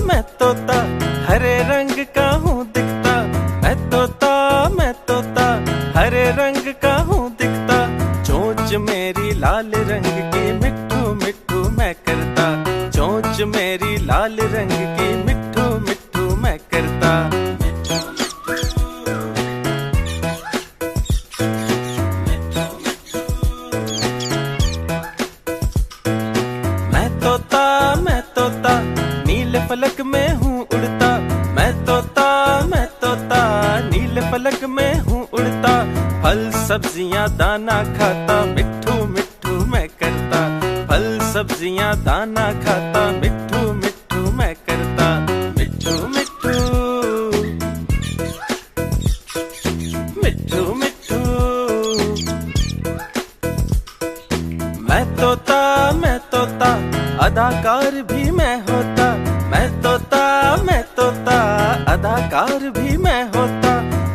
मैं तोता हरे रंग का हूँ दिखता। मैं तोता हरे रंग का हूँ दिखता। चोंच मेरी लाल रंग की मिट्ठू मिट्ठू मैं करता। चोंच मेरी लाल रंग की मिट्ठू मिट्ठू मैं करता। मैं तोता नीले फलक में हूँ उड़ता। मैं तोता नीले फलक में हूँ उड़ता। फल सब्जियाँ दाना खाता मिट्ठू मिट्ठू मैं करता। फल सब्जियाँ दाना खाता मिट्ठू मिट्ठू मैं करता। मिट्ठू मिट्ठू मिट्ठू मिट्ठू। मैं तोता अदाकार भी मैं होता। मैं तोता अदाकार भी मैं होता।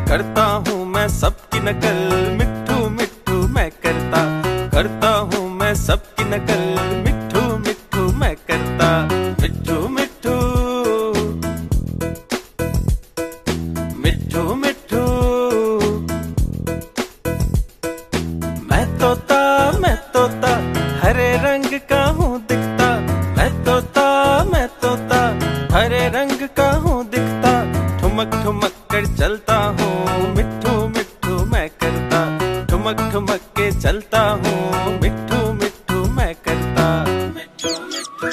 करता हूँ मैं सबकी नकल मिट्ठू मिट्ठू मैं करता। करता हूँ मैं सबकी नकल मिट्ठू मिट्ठू मैं करता। मिट्ठू मिट्ठू मिट्ठू मिट्ठू। मैं तोता हरे रंग का हूँ दिखता। मैं तोता हरे रंग का हूँ दिखता। ठुमक ठुमक कर चलता हूँ मिट्ठू मिट्ठू मैं करता। ठुमक ठुमक के चलता हूँ मिट्ठू मिट्ठू मैं करता। मिट्ठू मिट्ठू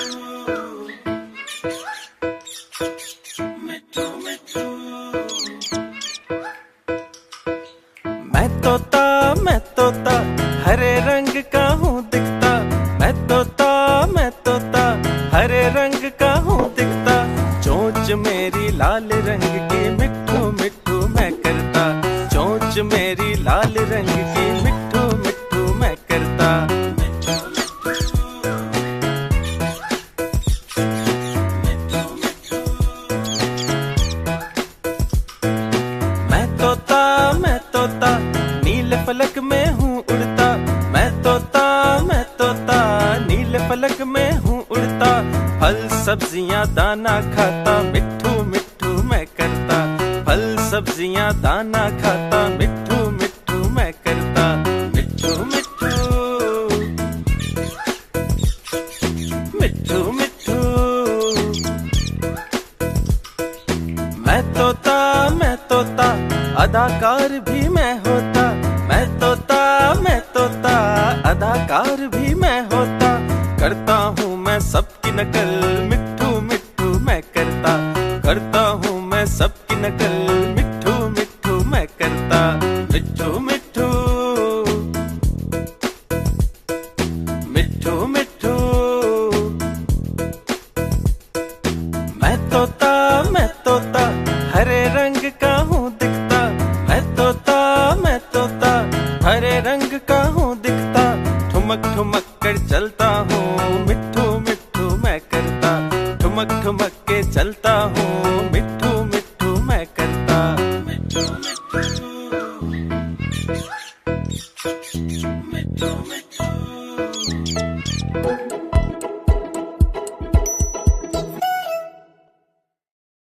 मिट्ठू मिट्ठू। मैं तोता हरे रंग का हूँ दिखता। मैं तोता हरे रंग का हूँ दिखता। चोंच मेरी लाल रंग की मिट्ठू मिट्ठू मैं करता। चोंच मेरी लाल रंग की मिट्ठू मिट्ठू मैं करता। मैं तोता नीले फलक में हूँ उड़ता। मैं तोता नीले फलक में हूँ उड़ता। फल सब्जियाँ दाना खाता मिट्ठू मिट्ठू मैं करता। फल सब्जियाँ दाना खाता मिट्ठू मिट्ठू मैं करता। मिट्ठू मिट्ठू मिट्ठू मिट्ठू। मैं तोता अदाकार भी मैं होता। मैं तोता अदाकार भी मैं होता। करता हूँ मैं सबकी नकल मिट्ठू मिट्ठू मैं करता। करता हूँ मैं सबकी नकल मिट्ठू मिट्ठू मैं करता। मिट्ठू मिट्ठू मिट्ठू मिट्ठू। मैं तोता हरे रंग का हूँ दिखता। मैं तोता हरे रंग का हूँ दिखता। ठुमक ठुमक कर चलता हूँ मिट्ठू मिट्ठू मैं करता। ठुमक ठुमक के चलता हूँ मिट्ठू